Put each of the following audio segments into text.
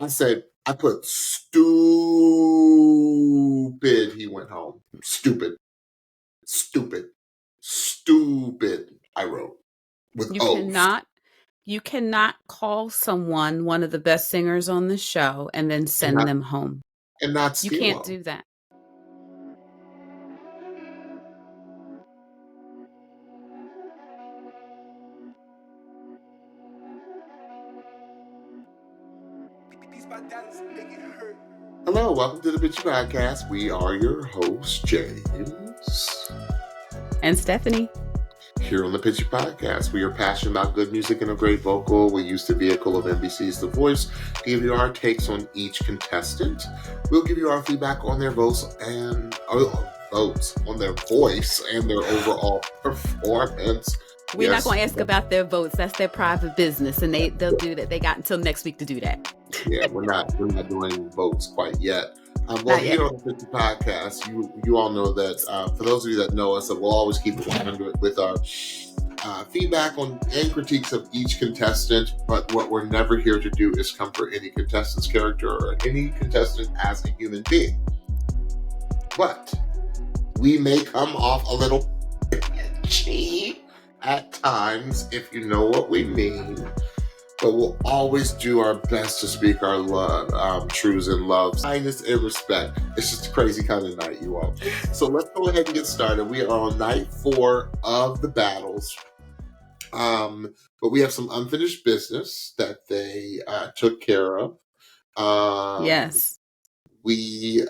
I said, I put stupid. He went home. Stupid. Stupid. Stupid. I wrote with You O's. cannot call someone one of the best singers on the show and then send them home. And not You steal can't them. do that. Hello, welcome to the Bitchy Podcast. We are your hosts, James and Stephanie. Here on the Pitchy Podcast, we are passionate about good music and a great vocal. We use the vehicle of NBC's The Voice to give you our takes on each contestant. We'll give you our feedback on their votes on their voice and their overall performance. We're not going to ask about their votes. That's their private business, and they'll do that. They got until next week to do that. Yeah, we're not doing votes quite yet. Here on the 50 Podcast, you all know that for those of you that know us, that we'll always keep it 100 with our feedback on and critiques of each contestant. But what we're never here to do is comfort any contestant's character or any contestant as a human being. But we may come off a little cheap at times, if you know what we mean. But we'll always do our best to speak our love, truths and love, kindness and respect. It's just a crazy kind of night, you all. So let's go ahead and get started. We are on night 4 of the battles. But we have some unfinished business that they took care of. Yes. We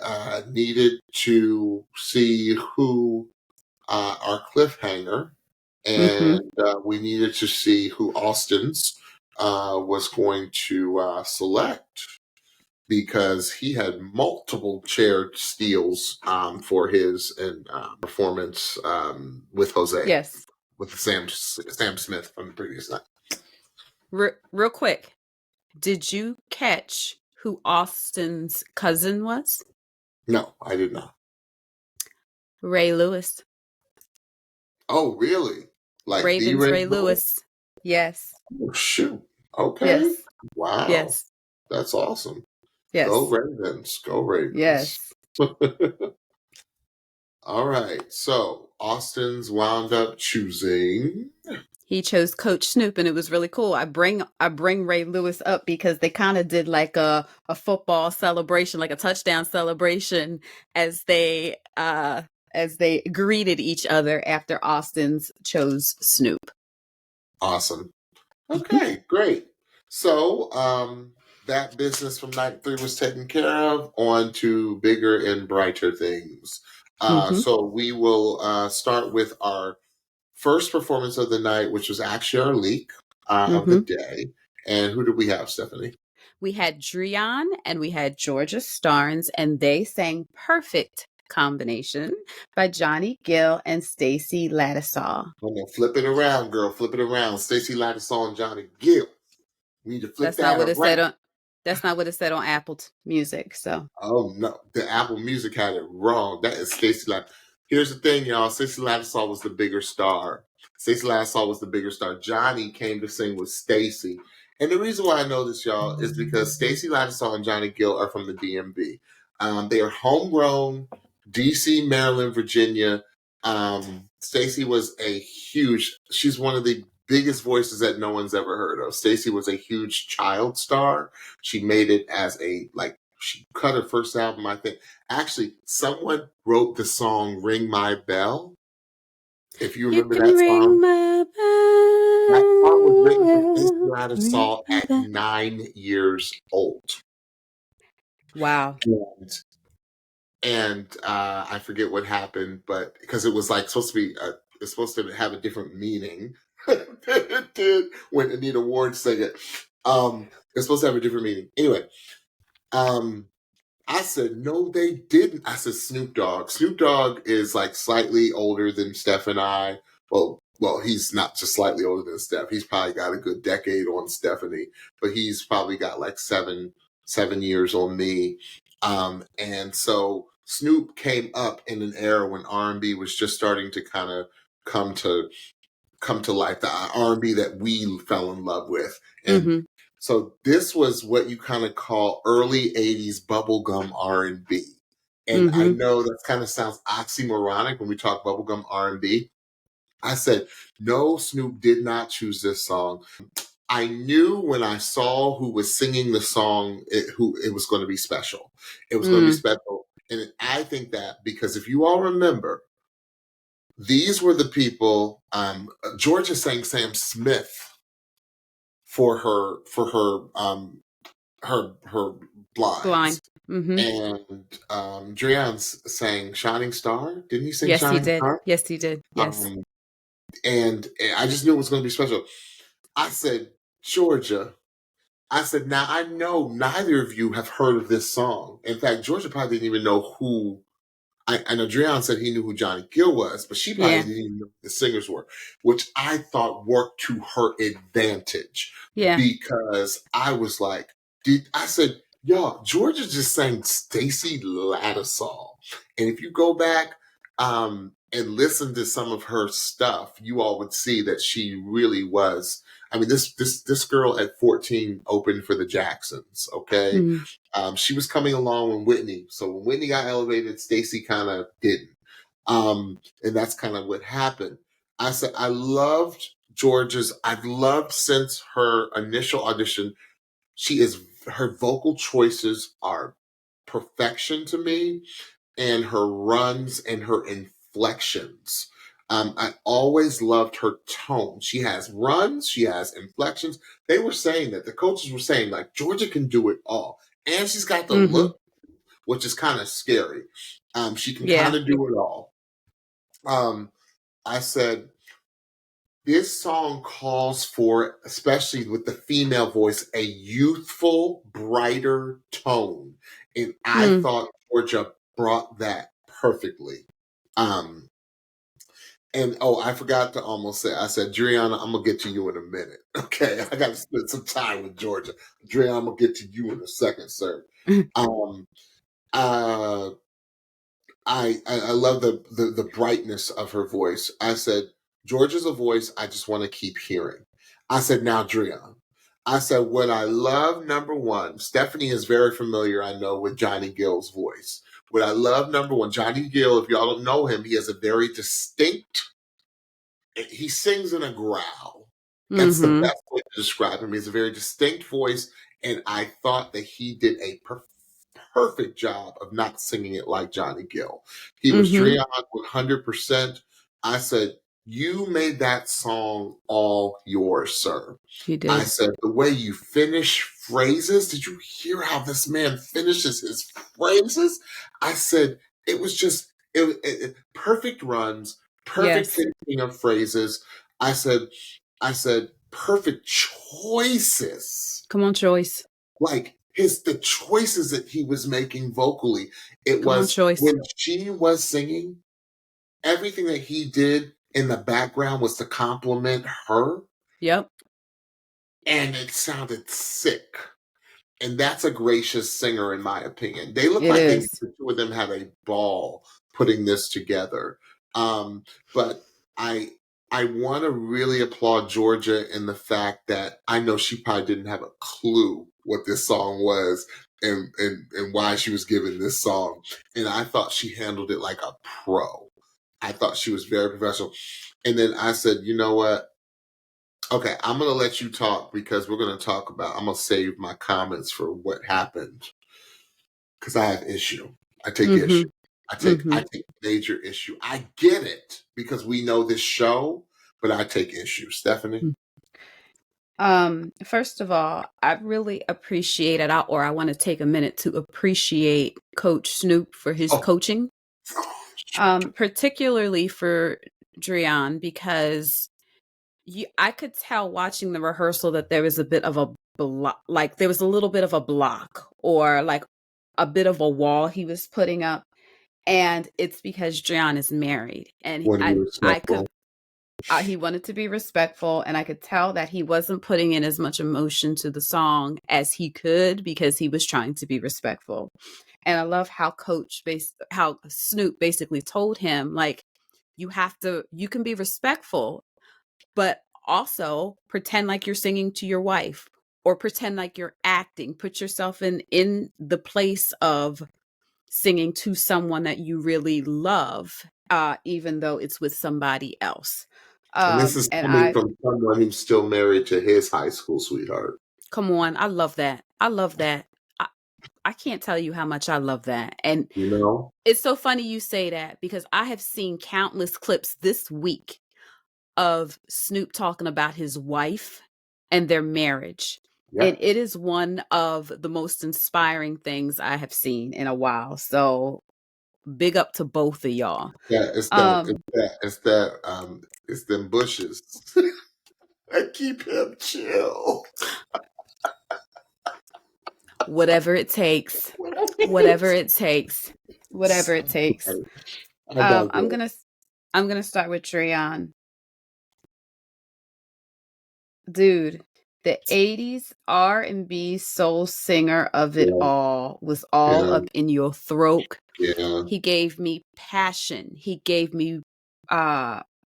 needed to see who our cliffhanger, and we needed to see who Austyns was going to select, because he had multiple chair steals for his performance with Jose. Yes. With Sam Smith from the previous night. Real quick, did you catch who Austyns' cousin was? No, I did not. Ray Lewis. Oh, really? Like Ravens Ray Lewis. Yes. Oh, shoot. Okay. Yes. Wow. Yes. That's awesome. Yes. Go Ravens. Go Ravens. Yes. All right. So Austyns wound up choosing. He chose Coach Snoop, and it was really cool. I bring Ray Lewis up because they kind of did like a football celebration, like a touchdown celebration, as they greeted each other after Austyns chose Snoop. Awesome. Okay, great. So that business from night 3 was taken care of. On to bigger and brighter things. So we will start with our first performance of the night, which was actually our leak of the day. And who did we have, Stephanie? We had DREION and we had Georgia Starnes, and they sang Perfect Combination by Johnny Gill and Stacey Lattisaw. I'm gonna flip it around, girl. Flip it around. Stacey Lattisaw and Johnny Gill. We need to flip That's not what it said on. That's not what it said on Apple Music. So. Oh no, the Apple Music had it wrong. That is Stacey Lattisaw. Here's the thing, y'all. Stacey Lattisaw was the bigger star. Johnny came to sing with Stacey. And the reason why I know this, y'all, is because Stacey Lattisaw and Johnny Gill are from the DMV. They are homegrown, DC, Maryland, Virginia. Stacey was she's one of the biggest voices that no one's ever heard of. Stacey was a huge child star. She made it as she cut her first album, I think. Actually, someone wrote the song Ring My Bell. If you remember that song. That song was written by Stacey Lattisaw at 9 years old. Wow. And I forget what happened, but because it was supposed to have a different meaning than it did when Anita Ward sang it. It's supposed to have a different meaning. Anyway, I said, no, they didn't. I said, Snoop Dogg. Snoop Dogg is slightly older than Steph and I. Well, he's not just slightly older than Steph. He's probably got a good decade on Stephanie, but he's probably got 7 years on me. And so Snoop came up in an era when R&B was just starting to kind of come to life, the R&B that we fell in love with. And So this was what you kind of call early 80s bubblegum R&B. And I know that kind of sounds oxymoronic when we talk bubblegum R&B. I said, no, Snoop did not choose this song. I knew when I saw who was singing the song, who it was going to be special. It was going to be special. And I think that because if you all remember, these were the people, Georgia sang Sam Smith for her blinds. And DREION sang Shining Star. Didn't he sing Shining Star? Yes, he did. Yes. And I just knew it was going to be special. I said, Georgia, I said, now I know neither of you have heard of this song. In fact, Georgia probably didn't even know who. I know DREION said he knew who Johnny Gill was, but she probably didn't even know who the singers were, which I thought worked to her advantage. Yeah. Because I was like, I said, y'all, Georgia just sang Stacey Lattisaw. And if you go back and listen to some of her stuff, you all would see that she really was. I mean, this girl at 14 opened for the Jacksons, okay? She was coming along with Whitney. So when Whitney got elevated, Stacey kind of didn't. And that's kind of what happened. I said, I've loved since her initial audition, her vocal choices are perfection to me, and her runs and her inflections. I always loved her tone. She has runs, she has inflections. They were saying that the coaches were saying like Georgia can do it all, and she's got the look, which is kind of scary. She can kind of do it all. I said, this song calls for, especially with the female voice, a youthful, brighter tone. And I thought Georgia brought that perfectly. And I forgot to almost say, I said, DREION, I'm going to get to you in a minute. Okay, I got to spend some time with Georgia. DREION, I'm going to get to you in a second, sir. I love the brightness of her voice. I said, Georgia's a voice I just want to keep hearing. I said, now DREION. I said, what I love, number one, Stephanie is very familiar, I know, with Johnny Gill's voice. What I love, number one, Johnny Gill, if y'all don't know him, he has a very distinct, he sings in a growl. That's the best way to describe him. He has a very distinct voice, and I thought that he did a perfect job of not singing it like Johnny Gill. He was DREION 100%. I said, you made that song all yours, sir. You did. I said, the way you finish phrases, did you hear how this man finishes his phrases? I said, it was just perfect runs, perfect finishing of phrases. I said, perfect choices. Come on, Choice. Like the choices that he was making vocally. It was when she was singing, everything that he did in the background was to compliment her. Yep. And it sounded sick. And that's a gracious singer, in my opinion. They look like the two of them had a ball putting this together. But I want to really applaud Georgia in the fact that I know she probably didn't have a clue what this song was and why she was given this song. And I thought she handled it like a pro. I thought she was very professional. And then I said, you know what? Okay, I'm going to let you talk because we're going to talk about, I'm going to save my comments for what happened because I have issue. I take issue. I take major issue. I get it because we know this show, but I take issue. Stephanie? First of all, I really appreciate it, or I want to take a minute to appreciate Coach Snoop for his coaching, particularly for DREION, because I could tell watching the rehearsal that there was a bit of a block, like there was a little bit of a block or like a bit of a wall he was putting up. And it's because DREION is married, and he wanted to be respectful, and I could tell that he wasn't putting in as much emotion to the song as he could because he was trying to be respectful. And I love how how Snoop basically told him, like, you can be respectful, but also pretend like you're singing to your wife or pretend like you're acting. Put yourself in the place of singing to someone that you really love, even though it's with somebody else. And this is And coming from someone who's still married to his high school sweetheart. come on, I love that. I love that. I can't tell you how much I love that. And You know? it's so funny you say that, because I have seen countless clips this week of Snoop talking about his wife and their marriage. Yeah. And it is one of the most inspiring things I have seen in a while. So big up to both of y'all. Yeah, it's them bushes that keep him chill. Whatever it takes. Whatever it takes. Whatever it takes. I'm gonna start with DREION. Dude, the 80s R&B soul singer of it all was all up in your throat. Yeah. He gave me passion. He gave me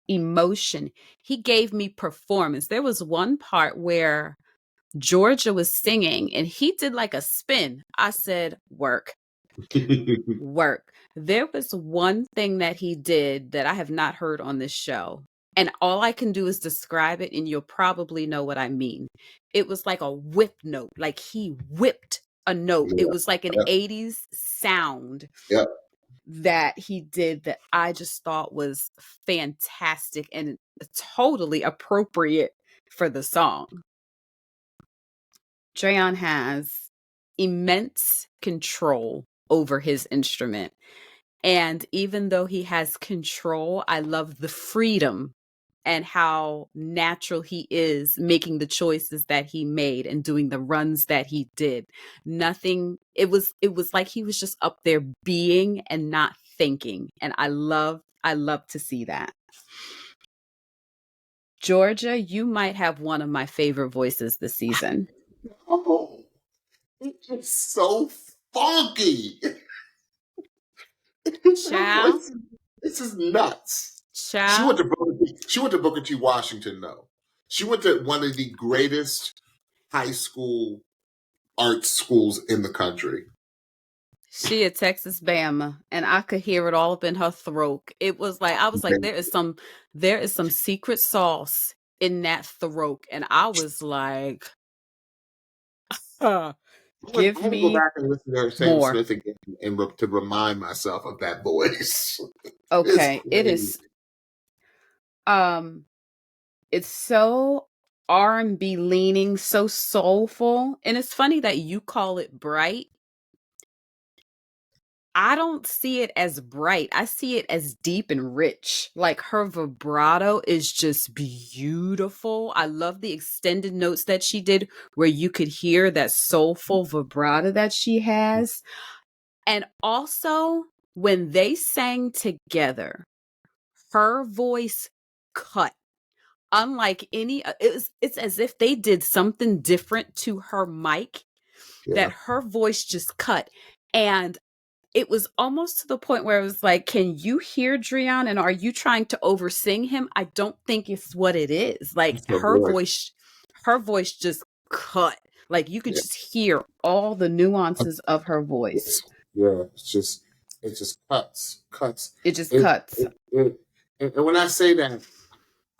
emotion. He gave me performance. There was one part where Georgia was singing and he did like a spin. I said, work. Work. There was one thing that he did that I have not heard on this show. And all I can do is describe it, and you'll probably know what I mean. It was like a whip note, like he whipped a note. It was like an 80s sound that he did that I just thought was fantastic and totally appropriate for the song. DREION has immense control over his instrument. And even though he has control, I love the freedom and how natural he is making the choices that he made and doing the runs that he did. It was like he was just up there being and not thinking. And I love to see that. Georgia, you might have one of my favorite voices this season. Oh, it's so funky. Child. This is nuts. Child. She went to Booker T. Washington, though. She went to one of the greatest high school art schools in the country. She a Texas Bama, and I could hear it all up in her throat. It was like, I was like, there is some secret sauce in that throat, and I was like, give me go back and listen to her Sam more. Smith again and to remind myself of that voice. Okay, it is. It's so R&B leaning, so soulful, and it's funny that you call it bright. I don't see it as bright. I see it as deep and rich. Like, her vibrato is just beautiful. I love the extended notes that she did where you could hear that soulful vibrato that she has. And also, when they sang together, her voice cut. Unlike any, it's as if they did something different to her mic, that her voice just cut. And it was almost to the point where it was like, can you hear DREION, and are you trying to oversing him? I don't think it's what it is. Like, her voice just cut. Like, you could just hear all the nuances of her voice. Yeah, it just cuts. It just cuts. And when I say that,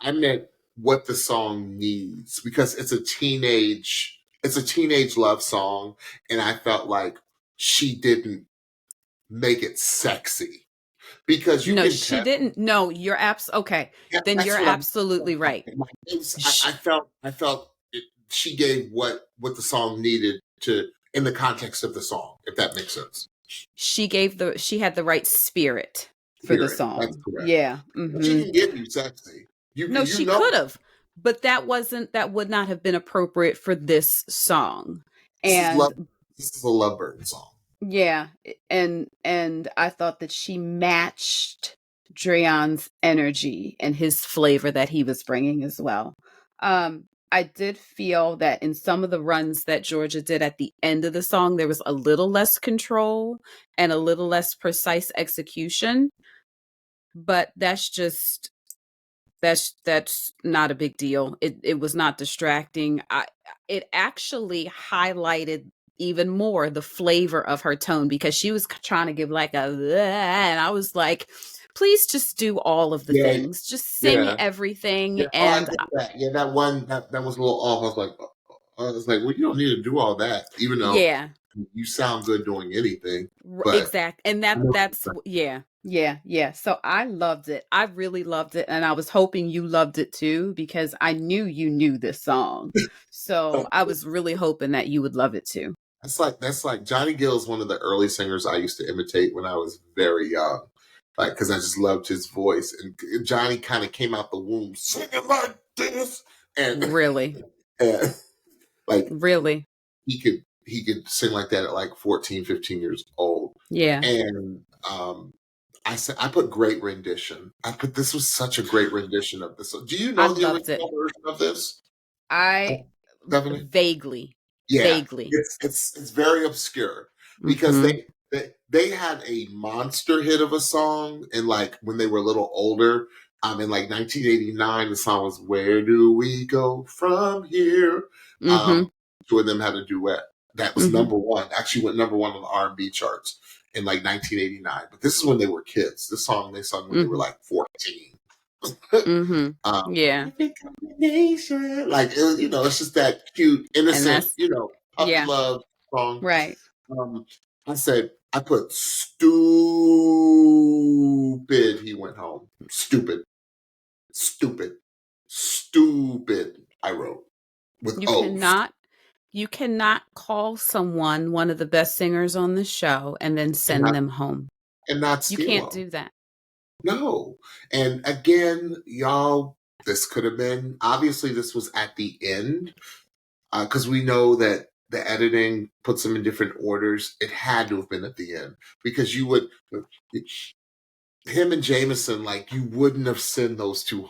I meant what the song needs, because it's a teenage love song, and I felt like she didn't make it sexy, because she didn't. No, you're okay. Then you're absolutely right. I felt she gave what the song needed to, in the context of the song, if that makes sense. She had the right spirit for the song. That's correct. Yeah. Mm-hmm. She can give you sexy. She could have, but that would not have been appropriate for this song. This is a Lovebird song. Yeah, and I thought that she matched DREION's energy and his flavor that he was bringing as well. I did feel that in some of the runs that Georgia did at the end of the song, there was a little less control and a little less precise execution. But that's just That's not a big deal. It was not distracting. It actually highlighted even more the flavor of her tone, because she was trying to give like a, and I was like, please just do all of the Yeah, things. Just sing yeah, everything. yeah. Oh, I And get that. Yeah, that one that was a little off. I was like, well, you don't need to do all that, even though yeah, you sound good doing anything. But exact. And I know that's yeah. Yeah, yeah. So I loved it. I really loved it, and I was hoping you loved it too, because I knew you knew this song. So I was really hoping that you would love it too. that's like Johnny Gill is one of the early singers I used to imitate when I was very young, like because I just loved his voice. And Johnny kind of came out the womb singing like this, and Really, and like really. he could sing like that at like 14, 15 years old. Yeah, And I said I put great rendition. I put this was such a great rendition of this. Do you I know the loved it. original version of this, I Stephanie? vaguely, Yeah, vaguely. it's very obscure because Mhm. they had a monster hit of a song, and like when they were a little older, in like 1989, the song was "Where Do We Go From Here." Mhm. Two of them had a duet that was Mhm. number one. Actually, went number one on the R&B charts in like 1989. But this is when they were kids. This song they sung when they were Mhm. like 14. Mhm. Yeah. Perfect combination. Like it's just that cute, And innocent, that's puppy yeah, love song. right. Um, I said I put stupid. He went home. Stupid, stupid, stupid. I wrote with You O's cannot you cannot call someone one of the best singers on the show and then and send not them home. and not You steal can't them. do that. No. And again, y'all, this could have been obviously this was at the end because we know that the editing puts them in different orders. It had to have been at the end because you would him and Jameson, like you wouldn't have sent those two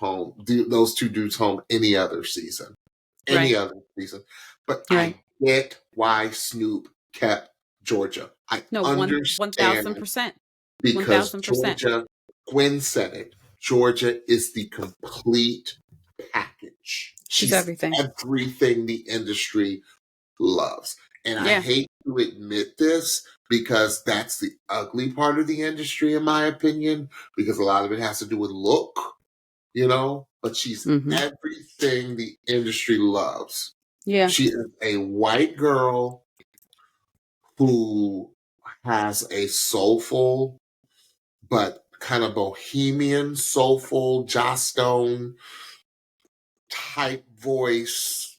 dudes home any Right. other season. But Right. I get why Snoop kept Georgia. I No, one thousand understand percent. One because thousand percent. Georgia, Gwen said it. Georgia is the complete package. She's She's everything. everything the industry loves. And I Yeah. hate to admit this because that's the ugly part of the industry, in my opinion, because a lot of it has to do with look, but she's Mhm. everything the industry loves. Yeah. She is a white girl who has a soulful but kind of bohemian, soulful, Joss Stone type voice.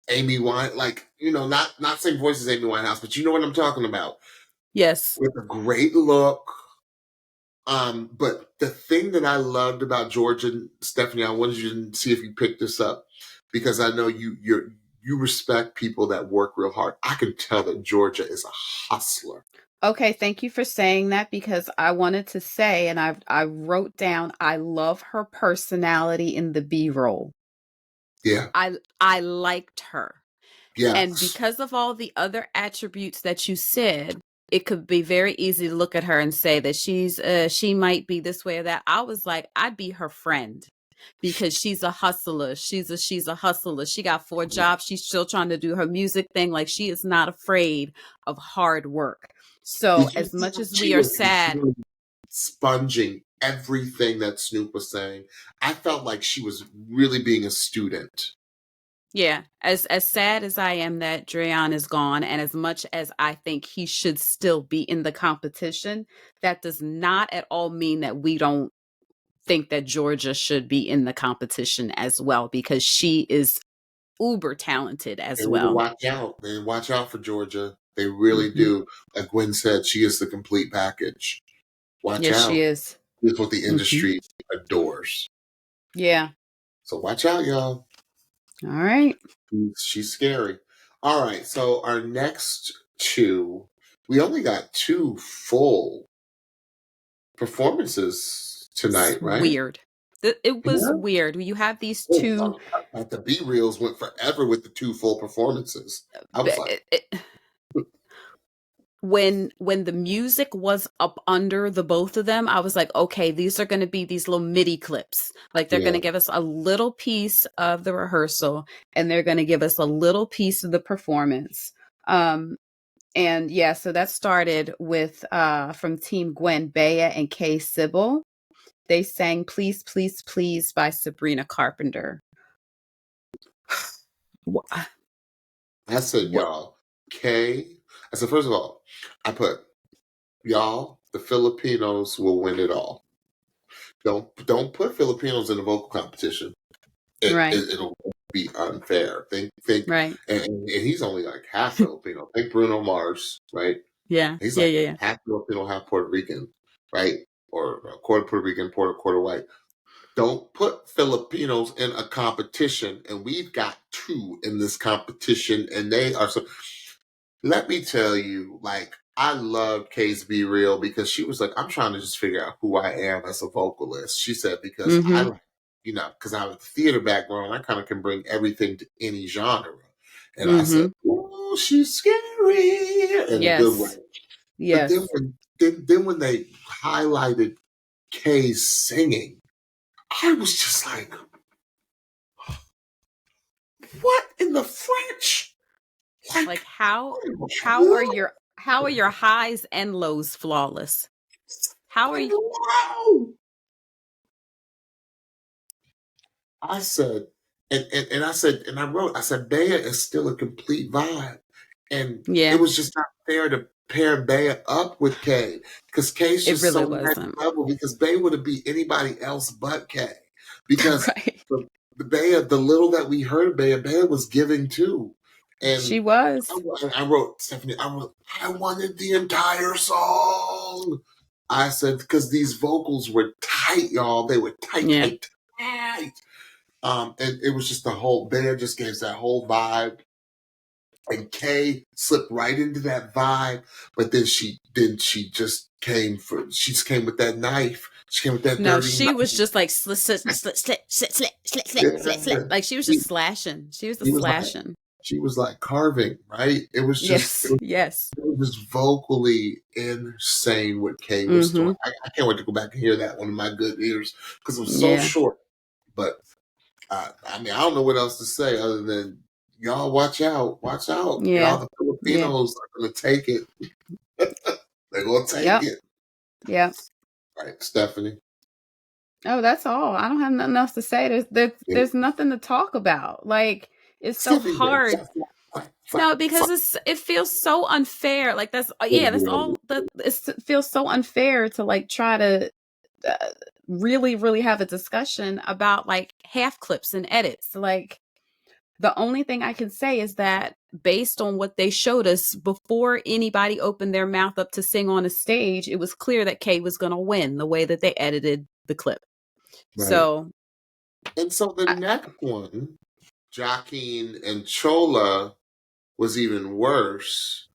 Amy Wine, like not same voice as Amy Winehouse, but you know what I'm talking about. Yes. With a great look. But the thing that I loved about Georgia, Stephanie, I wanted you to see if you picked this up because I know you respect people that work real hard. I can tell that Georgia is a hustler. Okay, thank you for saying that, because I wanted to say, and I wrote down, I love her personality in the B-roll. Yeah. I liked her. And Yes. because of all the other attributes that you said, it could be very easy to look at her and say that she might be this way or that. I was like, I'd be her friend, because she's a hustler. She's a hustler. She got 4 jobs. She's still trying to do her music thing. Like, she is not afraid of hard work. So Did you as see much when as she we are was sad, sponging everything that Snoop was saying? I felt like she was really being a student. yeah, as sad as I am that DREION is gone, and as much as I think he should still be in the competition, that does not at all mean that we don't think that Georgia should be in the competition as well, because she is uber talented as They need to well. watch out. They watch out for Georgia. They really Hmm. do. Like Gwen said, she is the complete package. Watch Yes, she out. is. This is what the Hmm. industry adores. Yeah. So watch out, y'all. All right. She's scary. All right. So our next two, we only got two full performances It's tonight, right? weird. It was Yeah. weird. You have these two. Oh, the B reels went forever with the two full performances. I was like, when the music was up under the both of them, I was like, okay, these are going to be these little MIDI clips. Like they're going to give us a little piece of the rehearsal and they're going to give us a little piece of the performance. And yeah, so that started with from Team Gwen, Beya and Kay Sybil. They sang Please, Please, Please by Sabrina Carpenter. I said, y'all, Kay. I said, first of all, I put, y'all, the Filipinos will win it all. Don't put Filipinos in the vocal competition. It'll be unfair. Think right. And he's only like half Filipino. Think Bruno Mars, right? Yeah. He's like half Filipino, half Puerto Rican, right? Or a quarter Puerto Rican, quarter white. Don't put Filipinos in a competition, and we've got 2 in this competition, and they are so. Let me tell you, like, I love Kay's Be Real because she was like, I'm trying to just figure out who I am as a vocalist. She said, because I like, because I have a theater background, I kind of can bring everything to any genre. And I said, oh, she's scary in a good way. Yes. But then when they highlighted Kay's singing, I was just like, what in the French? Like how are your highs and lows flawless? How are you? Wow. I said, and I said, and I wrote, I said, Beya is still a complete vibe. And it was just not fair to pair Beya up with Kay. Because Kay's just really so next level, because Beya would have beat anybody else but Kay. Because the Beya, the little that we heard Beya was giving too. And she was. I wrote, Stephanie, I wanted the entire song. I said, because these vocals were tight, y'all. They were tight. And it was just the whole, Beya just gave that whole vibe. And Kay slipped right into that vibe, but then she just came with that knife. She came with that dirty knife. Was just like slit. Like she was just slashing. She was slashing. She was like carving, right? It was just yes. It was vocally insane what Kay was doing. I can't wait to go back and hear that one in my good ears because it was so short. But I mean, I don't know what else to say other than y'all watch out. Y'all, the Filipinos are going to take it. They're going to take it. Yeah. Right, Stephanie. Oh, that's all. I don't have nothing else to say. There's nothing to talk about. Like, it's so hard. No, because it feels so unfair. Like that's all. It feels so unfair to like try to really have a discussion about like half clips and edits. Like the only thing I can say is that based on what they showed us before anybody opened their mouth up to sing on a stage, it was clear that Kay was going to win the way that they edited the clip. Right. So the next one, Jaukeem and Tsola, was even worse.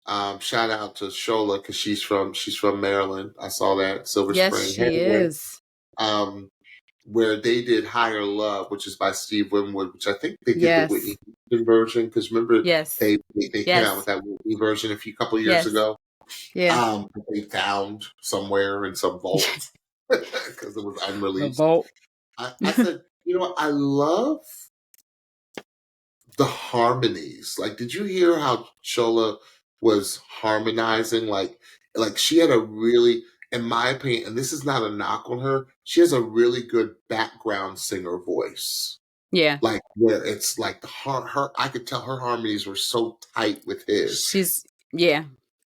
Shout out to Tsola because she's from Maryland. I saw that Silver Spring. Yes, she is. Where they did Higher Love, which is by Steve Winwood, which I think they did the Whitney Houston version. Because remember, they came out with that Whitney version a couple years ago. Yeah. They found somewhere in some vault because it was unreleased. The vault. I said, you know what? I love the harmonies. Like, did you hear how Tsola was harmonizing? Like she had a really, in my opinion, and this is not a knock on her, she has a really good background singer voice. Yeah. Like where it's like her I could tell her harmonies were so tight with his. She's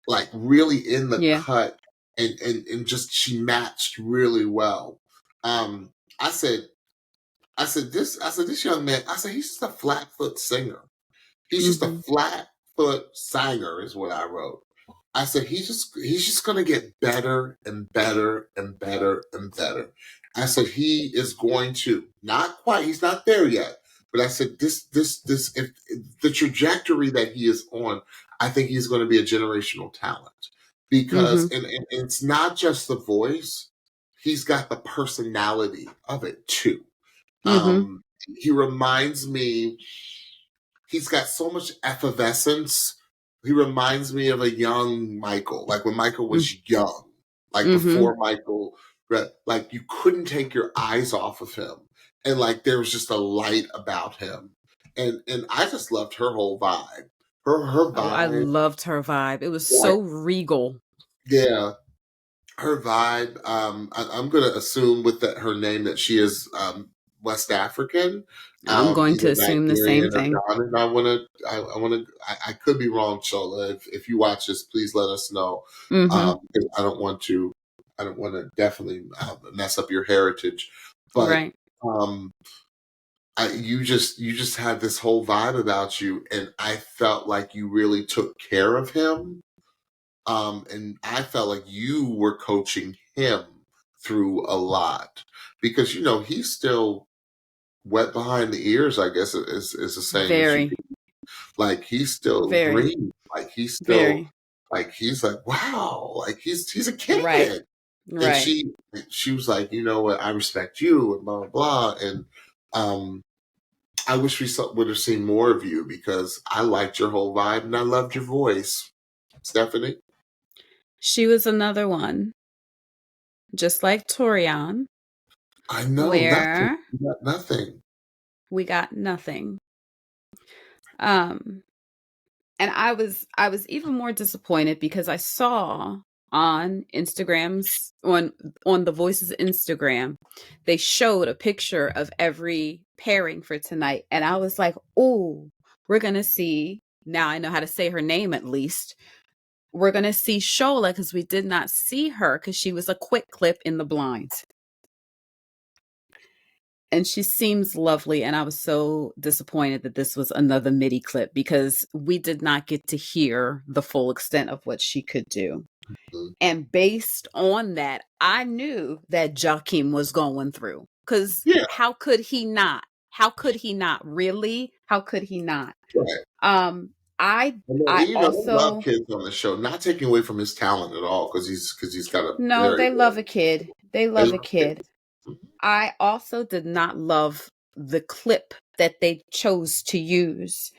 like really in the cut and just she matched really well. I said this young man, I said he's just a flat foot singer. He's just a flat foot singer is what I wrote. I said he's just gonna get better and better and better and better. I said he is going to he's not there yet, but I said this if the trajectory that he is on, I think he's going to be a generational talent because and it's not just the voice, he's got the personality of it too. He reminds me, he's got so much effervescence he reminds me of a young Michael, like when Michael was young, like Mm-hmm. before Michael, like you couldn't take your eyes off of him, and like there was just a light about him, and I just loved her whole vibe. Her vibe. Oh, I loved her vibe. It was like, so regal. Yeah, her vibe. I'm gonna assume with that her name that she is West African. I'm going to Either assume the same Nigerian or thing. Ghanaian. I could be wrong, Tsola. If you watch this, please let us know. Mm-hmm. 'Cause I don't want to definitely mess up your heritage. But Right. you just had this whole vibe about you, and I felt like you really took care of him. And I felt like you were coaching him through a lot because he's still wet behind the ears. I guess is a saying that you Very, like. He's still very, green, like he's still very. like he's like wow, like he's a kid. Right. And Right. she was like, you know what, I respect you and blah blah blah. And I wish we would have seen more of you because I liked your whole vibe and I loved your voice, Stephanie. She was another one, just like Torian, I know where nothing. we got nothing. And I was even more disappointed because I saw on Instagram's on the Voices Instagram, they showed a picture of every pairing for tonight, and I was like, "Oh, we're gonna see." Now I know how to say her name at least. We're gonna see Shola because we did not see her because she was a quick clip in the blinds. And she seems lovely, and I was so disappointed that this was another MIDI clip because we did not get to hear the full extent of what she could do. Mm-hmm. And based on that, I knew that Jaukeem was going through because how could he not? How could he not? Really? How could he not? Right. I also love kids on the show, not taking away from his talent at all because he's got a they love a kid. They love a kid. I also did not love the clip that they chose to use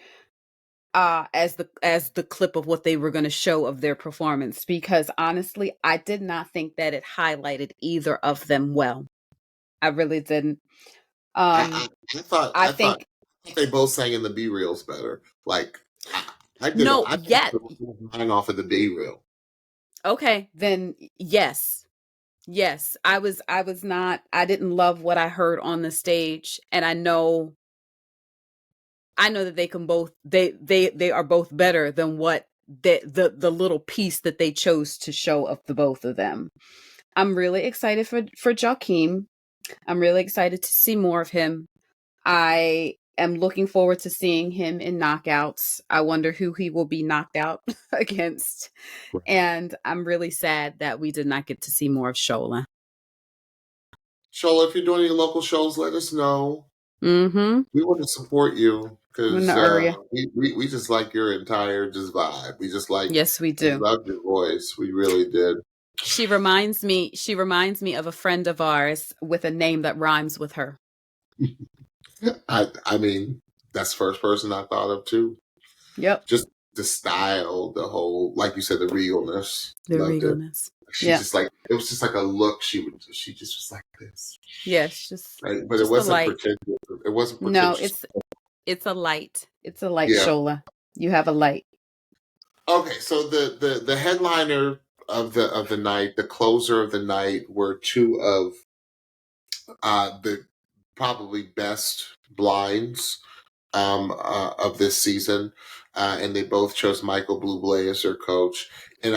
as the clip of what they were going to show of their performance because honestly, I did not think that it highlighted either of them well. I really didn't. I thought they both sang in the B reels better. Like I did. Mine off of the B reel. Okay, then yes. Yes, I was not, I didn't love what I heard on the stage, and I know that they can both they are both better than what the little piece that they chose to show of the both of them. I'm really excited for Jaukeem. I'm really excited to see more of him. I am looking forward to seeing him in knockouts. I wonder who he will be knocked out against. And I'm really sad that we did not get to see more of Shola. Shola, if you're doing any local shows, let us know. Mm-hmm. We want to support you because we just like your entire vibe. We just like yes, we do. We love your voice. We really did. She reminds me of a friend of ours with a name that rhymes with her. I mean, that's the first person I thought of too. Yep. Just the style, the whole, like you said, the regalness. The regalness. She just like, it was just like a look. She just was like this. Yes, just right? But just it wasn't pretentious. It wasn't pretentious. No, it's a light. It's a light, Shola. You have a light. Okay, so the headliner of the night, the closer of the night, were two of the probably best blinds of this season, and they both chose Michael Bublé as their coach. And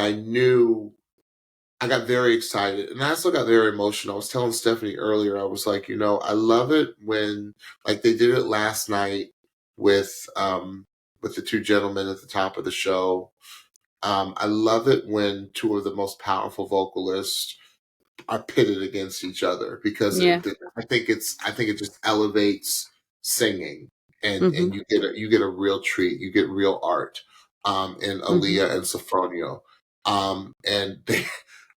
I got very excited, and I also got very emotional. I was telling Stephanie earlier, I was like, I love it when, like they did it last night with the two gentlemen at the top of the show. I love it when two of the most powerful vocalists are pitted against each other because I think it just elevates singing, and you get a real treat. You get real art in Aliyah and Sofronio. And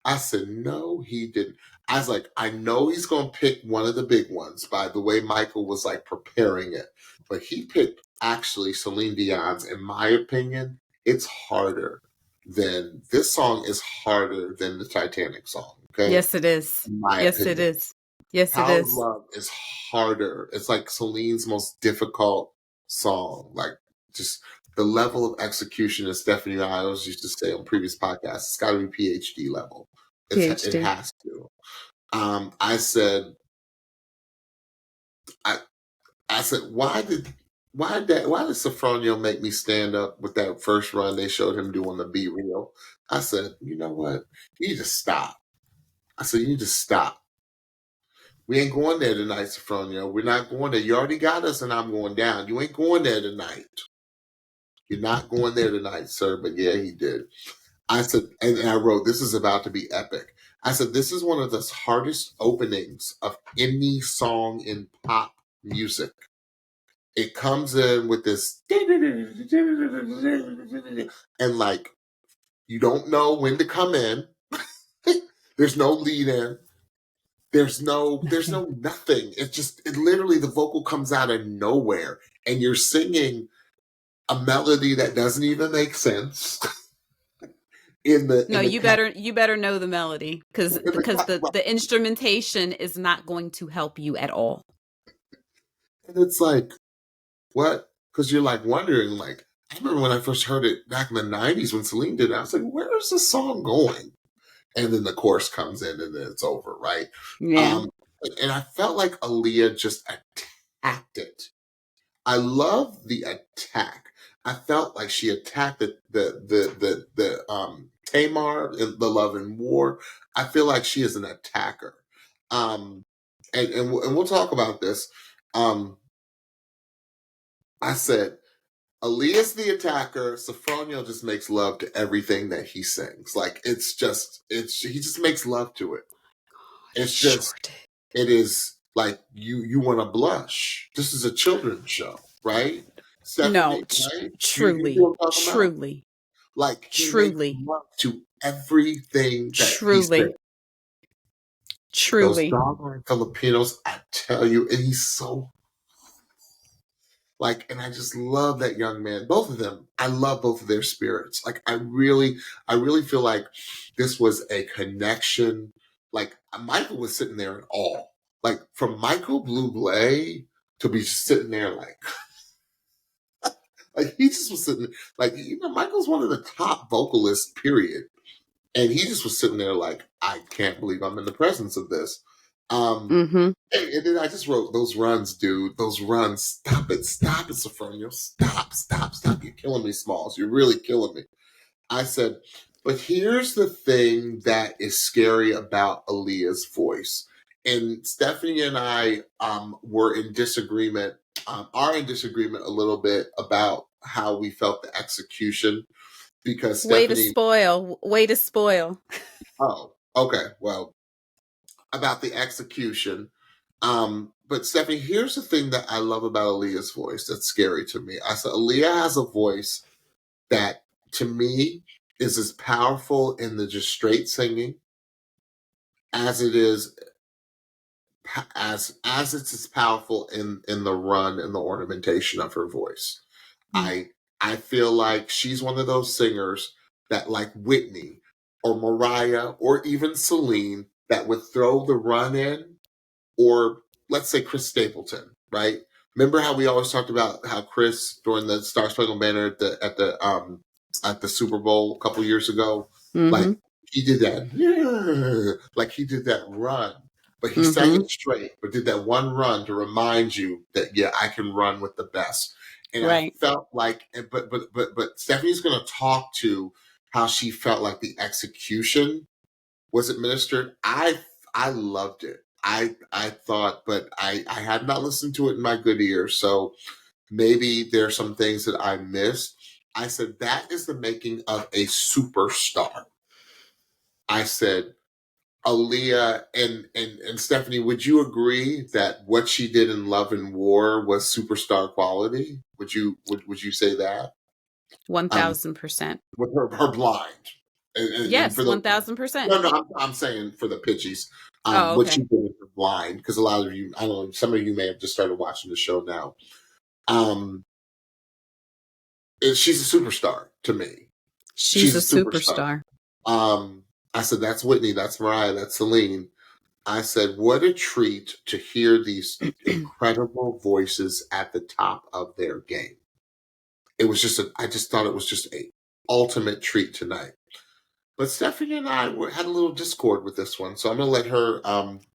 I said, no, he didn't. I was like, I know he's going to pick one of the big ones by the way Michael was like preparing it. But he picked actually Celine Dion's, in my opinion, it's harder than this song is harder than the Titanic song. Okay, Yes, it is. in my Yes, it opinion, is. Yes, it Power of is. Love is harder. It's like Celine's most difficult song. Like just the level of execution, as Stephanie and I always used to say on previous podcasts, it's got to be PhD level. It PhD. has to. I said, I said, why did Sofronio make me stand up with that first run they showed him doing the Be Real? I said, you know what? You need to stop. I said, you need to stop. We ain't going there tonight, Sofronio. We're not going there. You already got us and I'm going down. You ain't going there tonight. You're not going there tonight, sir. But yeah, he did. I said, and I wrote, this is about to be epic. I said, this is one of the hardest openings of any song in pop music. It comes in with this, and like, you don't know when to come in. There's no lead in. There's no nothing. It literally, the vocal comes out of nowhere and you're singing a melody that doesn't even make sense. You better know the melody because the instrumentation is not going to help you at all. And it's like, what? Because you're like wondering, like, I remember when I first heard it back in the 90s when Celine did it, I was like, where is this song going? And then the chorus comes in and then it's over, right? Yeah. And I felt like Aliyah just attacked it. I love the attack. I felt like she attacked the Tamar in the Love and War. I feel like she is an attacker. And we'll talk about this. I said, Aliyah's the attacker. Sofronio just makes love to everything that he sings. Like he just makes love to it. It's just, it is like you want to blush. This is a children's show, right? Stephanie, right? Truly, you know what I'm talking about? truly, Like he truly, makes love to everything that he truly, says. truly. Those doggone Filipinos, I tell you, and he's so like, and I just love that young man. Both of them, I love both of their spirits. Like, I really feel like this was a connection. Like, Michael was sitting there in awe. Like, from Michael Bublé to be just sitting there like, like he just was sitting like, Michael's one of the top vocalists, period. And he just was sitting there like, I can't believe I'm in the presence of this. And then I just wrote those runs, dude. Those runs. Stop it, Sofronio. Stop. You're killing me, Smalls. You're really killing me. I said, but here's the thing that is scary about Aliyah's voice. And Stephanie and I were in disagreement, are in disagreement a little bit about how we felt the execution because Way to Stephanie. spoil. Oh, okay. Well, about the execution. But Stephanie, here's the thing that I love about Aliyah's voice that's scary to me. I said Aliyah has a voice that to me is as powerful in the just straight singing as it is as it's as powerful in the run and the ornamentation of her voice. I feel like she's one of those singers that, like Whitney or Mariah or even Celine, that would throw the run in, or let's say Chris Stapleton, right? Remember how we always talked about how Chris during the Star Spangled Banner at the Super Bowl a couple years ago, like he did that, like he did that run, but he sang it straight, but did that one run to remind you that I can run with the best. And I felt like, but Stephanie's going to talk to how she felt like the execution was administered. I loved it. I thought, but I had not listened to it in my good ears, so maybe there are some things that I missed. I said that is the making of a superstar. I said Aliyah and Stephanie, would you agree that what she did in Love and War was superstar quality? Would you say that? 1,000%. With her blind. Yes, 1,000%. No, I'm saying for the pitchies. Oh, What okay. you did with her blind, because a lot of you, I don't know, some of you may have just started watching the show now. she's a superstar to me. She's a superstar. I said, that's Whitney, that's Mariah, that's Celine. I said, what a treat to hear these incredible voices at the top of their game. It was just I just thought it was just a ultimate treat tonight. But Stephanie and I had a little discord with this one, so I'm going to let her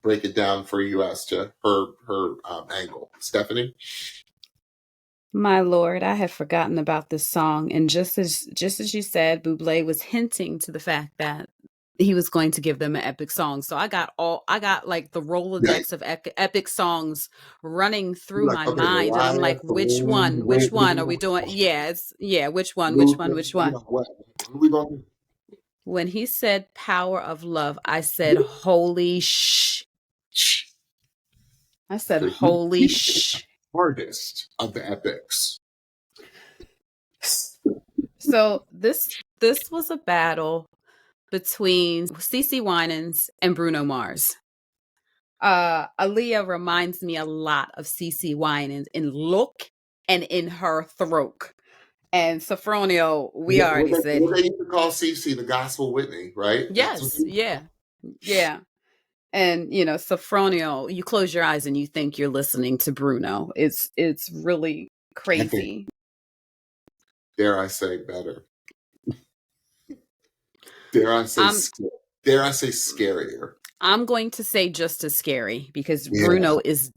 break it down for you as to her angle. Stephanie? My Lord, I had forgotten about this song, and just as you said, Bublé was hinting to the fact that he was going to give them an epic song. So I got like the Rolodex of epic songs running through my mind, and I'm like, which one are we doing? Which one? What are we going to do? When he said "Power of Love," I said, "Holy sh!" I said, "Holy sh!" Hardest of the epics. So this was a battle between CeCe Winans and Bruno Mars. Aliyah reminds me a lot of CeCe Winans in look and in her throat. And Sofronio, we already said. They used to call CeCe the Gospel Whitney, right? Yes, yeah. And Sofronio, you close your eyes and you think you're listening to Bruno. It's really crazy. Dare I say better? Dare I say scarier? I'm going to say just as scary, because Bruno is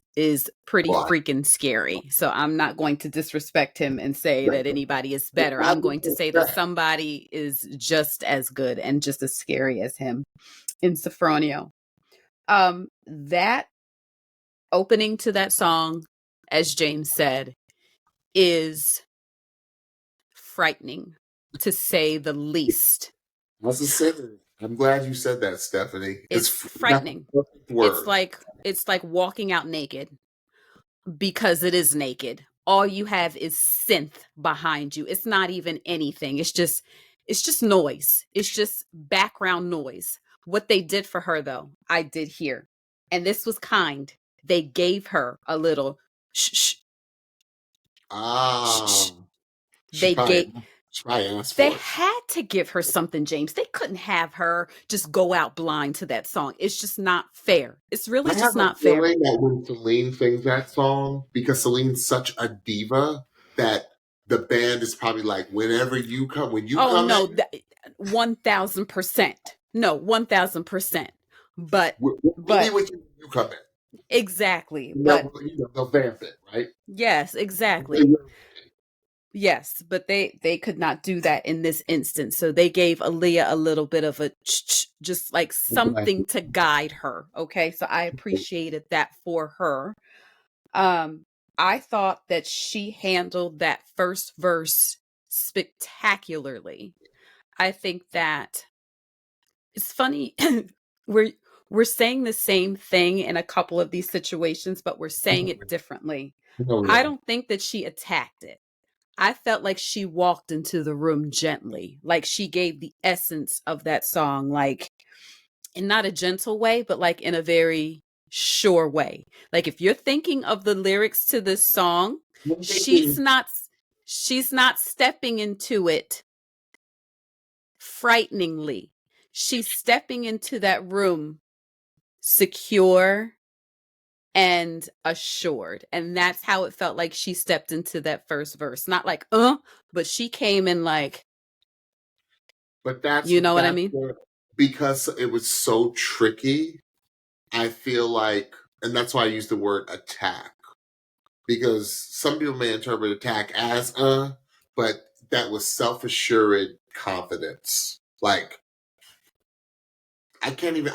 pretty freaking scary. So I'm not going to disrespect him and say that anybody is better. I'm going to say that somebody is just as good and just as scary as him in Sofronio. That opening to that song, as James said, is frightening, to say the least. I'm glad you said that, Stephanie. It's frightening. It's like walking out naked, because it is naked. All you have is synth behind you. It's not even anything. It's just noise. It's just background noise. What they did for her, though, I did hear. And this was kind. They gave her a little shh. They had to give her something, James. They couldn't have her just go out blind to that song. It's just not fair. It's really just not fair. I have a feeling that when Celine sings that song, because Celine's such a diva, that the band is probably like, whenever you come, when you come no, 1,000%. No, 1,000%. But we'll be with you when you come in. Exactly. But they'll vamp it, right? Yes, exactly. Yes, but they could not do that in this instance. So they gave Aliyah a little bit of a just like something to guide her. Okay, so I appreciated that for her. I thought that she handled that first verse spectacularly. I think that it's funny. We're saying the same thing in a couple of these situations, but we're saying it differently. I don't think that she attacked it. I felt like she walked into the room gently, like she gave the essence of that song, like in not a gentle way, but like in a very sure way. Like if you're thinking of the lyrics to this song, she's not stepping into it frighteningly. She's stepping into that room secure and assured, and that's how it felt like she stepped into that first verse. Not like but she came in like, but that's, you know what I mean, because it was so tricky. I feel like, and that's why I use the word attack, because some people may interpret attack as but that was self-assured confidence. Like I can't even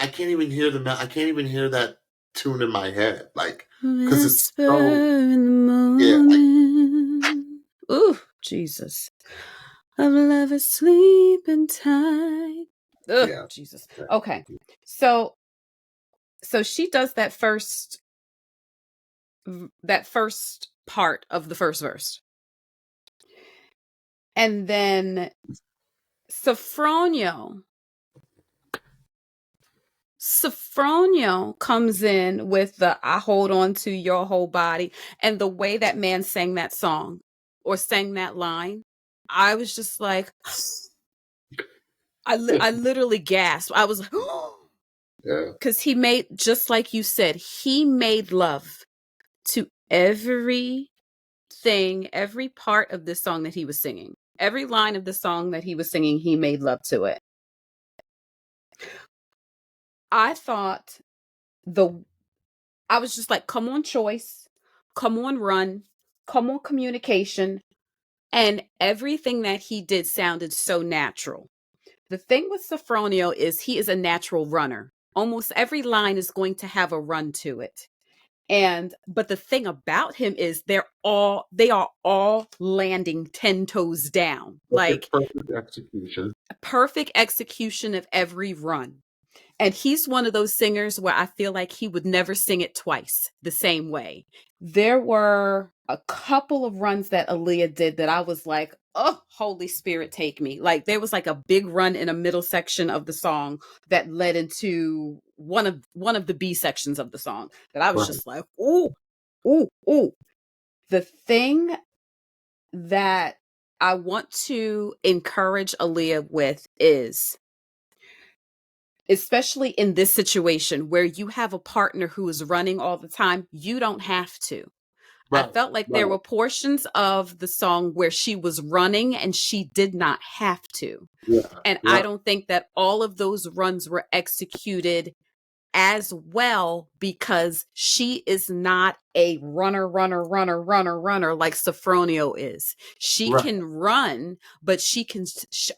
hear I can't even hear that tune in my head, like, because it's so in the ooh, Jesus, of love asleep and tight. Jesus. Okay, so she does that first part of the first verse, and then Sofronio comes in with the "I hold on to your whole body," and the way that man sang that song or sang that line, I was just like, I literally gasped. I was like, Yeah. because he made, just like you said, he made love to everything, every part of this song that he was singing. Every line of the song that he was singing, he made love to it. I thought I was just like, come on, choice, come on, run, come on, communication. And everything that he did sounded so natural. The thing with Sofronio is he is a natural runner. Almost every line is going to have a run to it. But the thing about him is they are all landing 10 toes down. Like Perfect execution. perfect execution of every run. And he's one of those singers where I feel like he would never sing it twice the same way. There were a couple of runs that Aliyah did that I was like, oh, Holy Spirit, take me. Like there was like a big run in a middle section of the song that led into one of the B sections of the song that I was just like, ooh, ooh, ooh. The thing that I want to encourage Aliyah with is, especially in this situation where you have a partner who is running all the time, you don't have to. I felt like there were portions of the song where she was running and she did not have to. And I don't think that all of those runs were executed as well because she is not a runner like Sofronio is. She can run, but she can,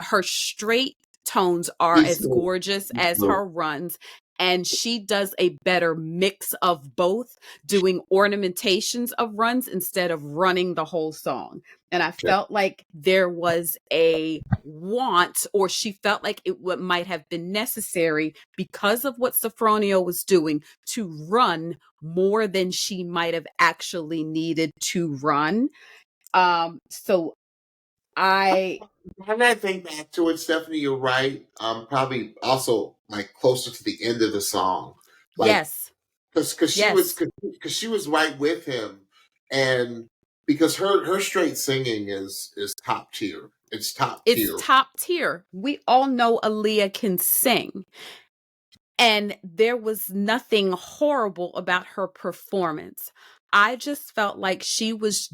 her straight tones are as gorgeous as her runs. And she does a better mix of both, doing ornamentations of runs instead of running the whole song. And I felt like there was a want, or she felt like it might have been necessary because of what Sofronio was doing to run more than she might have actually needed to run. So when I think back to it, Stephanie, you're right. Probably also like closer to the end of the song, like yes, because she was right with him, and because her straight singing is top tier. It's top tier. It's top tier. We all know Aliyah can sing. And there was nothing horrible about her performance. I just felt like she was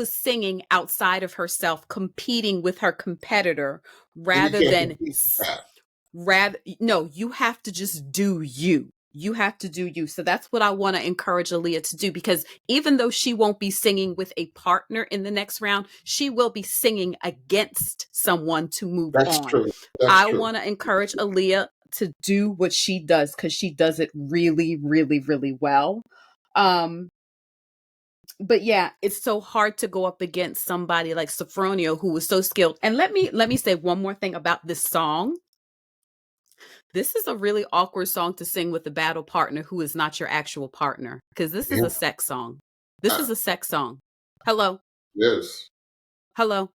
singing outside of herself, competing with her competitor rather than no, you have to just do you. You have to do you. So that's what I want to encourage Aliyah to do, because even though she won't be singing with a partner in the next round, she will be singing against someone to move on. True. I want to encourage Aliyah to do what she does because she does it really, really, really well. But yeah, it's so hard to go up against somebody like Sofronio, who was so skilled. And let me say one more thing about this song. This is a really awkward song to sing with a battle partner who is not your actual partner, because this is a sex song. This is a sex song. Hello. Yes. Hello.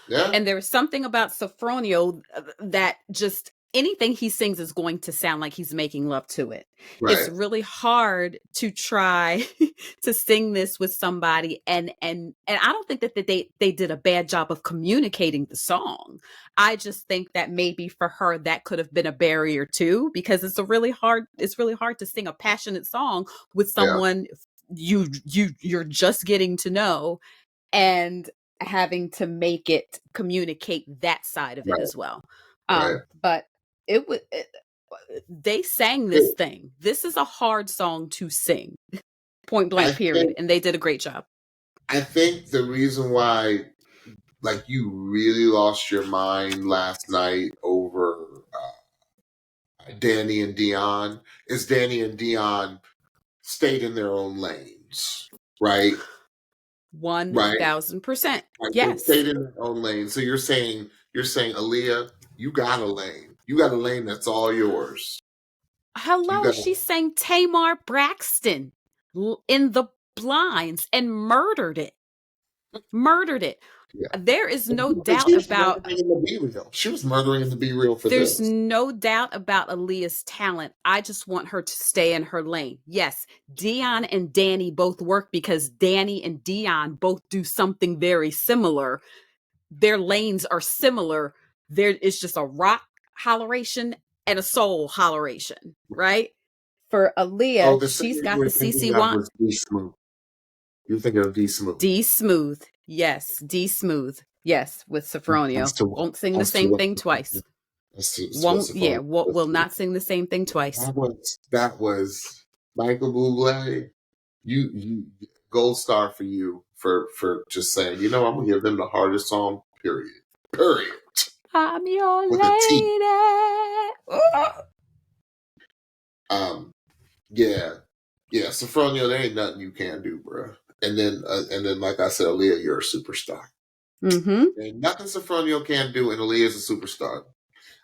Yeah. And there's something about Sofronio that just anything he sings is going to sound like he's making love to it. Right. It's really hard to try to sing this with somebody, and I don't think that they did a bad job of communicating the song. I just think that maybe for her that could have been a barrier too, because it's really hard to sing a passionate song with someone you're just getting to know, and having to make it communicate that side of it as well. But they sang this thing. This is a hard song to sing, point blank, period. And they did a great job. I think the reason why, like, you really lost your mind last night over Danny and Dion is Danny and Dion stayed in their own lanes, right? 1,000%. Yes. They stayed in their own lane. So you're saying, Aliyah, you got a lane. You got a lane that's all yours. Hello, she sang Tamar Braxton in the blinds and murdered it. Yeah. There is no doubt She was about. murdering in the Be Real. She was murdering in the Be Real for There's this. no doubt about Aliyah's talent. I just want her to stay in her lane. Yes, Dion and Danny both work because Danny and Dion both do something very similar. Their lanes are similar. There is just a rock holleration and a soul holleration, right? For Oh, Aliyah, the she's singer you got were the thinking CC of one. was D Smooth. You were thinking of D Smooth. D Smooth. Yes, D Smooth. Yes, with Sofronio. Won't sing the same thing twice. Will not sing the same thing twice. That was Michael Bublé. You gold star for you for just saying, I'm gonna give them the hardest song, period. I'm your With lady. Yeah, Sofronio, there ain't nothing you can do, bro. And then like I said, Aliyah, you're a superstar. Mm-hmm. There's nothing Sofronio can't do, and Aliyah is a superstar.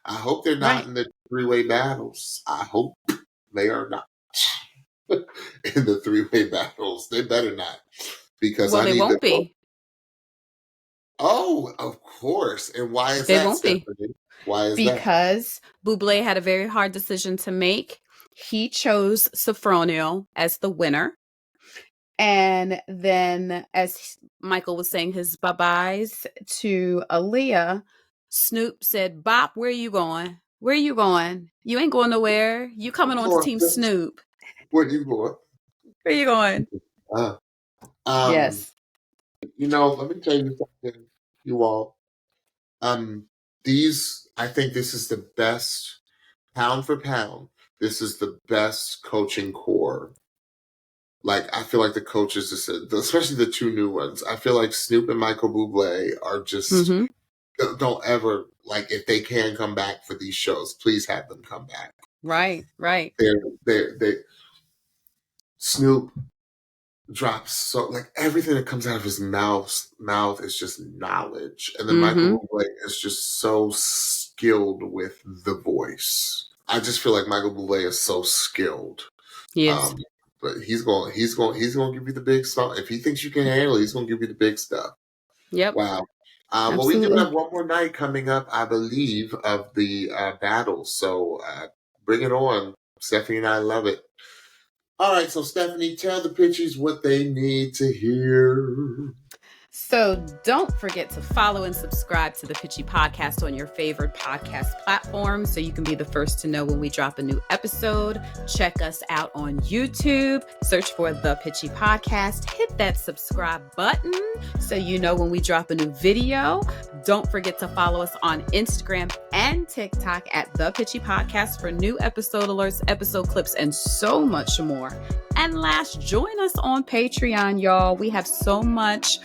I hope they're not in the three-way battles. I hope they are not in the three-way battles. They better not, because they won't be. Oh, of course. And why is they that, won't Stephanie? Be. Why is because Bublé had a very hard decision to make. He chose Sofronio as the winner. And then, as Michael was saying his bye-byes to Aliyah, Snoop said, Bop, where you going? Where you going? You ain't going nowhere. You coming on to Team Snoop. Where you going? Where you going? Yes. Let me tell you something, you all. I think this is the best, pound for pound, this is the best coaching core. Like, I feel like the coaches, especially the two new ones, I feel like Snoop and Michael Bublé are just, don't ever, like, if they can come back for these shows, please have them come back. Right. Snoop drops so, like, everything that comes out of his mouth is just knowledge. And then Michael Bublé is just so skilled with the voice. I just feel like Michael Bublé is so skilled. Yes. But he's going to give you the big stuff. If he thinks you can handle it, he's going to give you the big stuff. Yep. Wow. Well, we do have one more night coming up, I believe, of the battles. So bring it on. Stephanie and I love it. All right. So, Stephanie, tell the pitchies what they need to hear. So don't forget to follow and subscribe to the Pitchy Podcast on your favorite podcast platform so you can be the first to know when we drop a new episode. Check us out on YouTube. Search for The Pitchy Podcast. Hit that subscribe button so you know when we drop a new video. Don't forget to follow us on Instagram and TikTok at The Pitchy Podcast for new episode alerts, episode clips, and so much more. And last, join us on Patreon, y'all. We have so much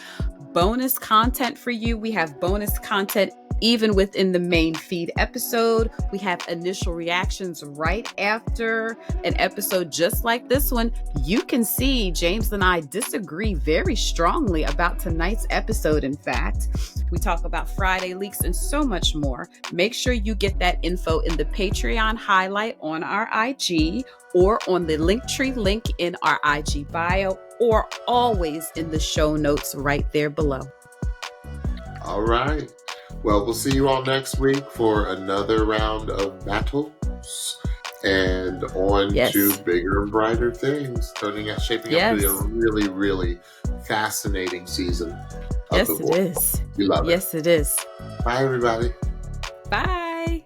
bonus content for you. We have bonus content even within the main feed episode. We have initial reactions right after an episode just like this one. You can see James and I disagree very strongly about tonight's episode. In fact, we talk about Friday leaks and so much more. Make sure you get that info in the Patreon highlight on our IG or on the Linktree link in our IG bio, or always in the show notes right there below. All right. Well, we'll see you all next week for another round of battles and on to bigger and brighter things, shaping up to be a really, really fascinating season of The Voice. Yes, it is. We love it. Yes, it is. Bye, everybody. Bye.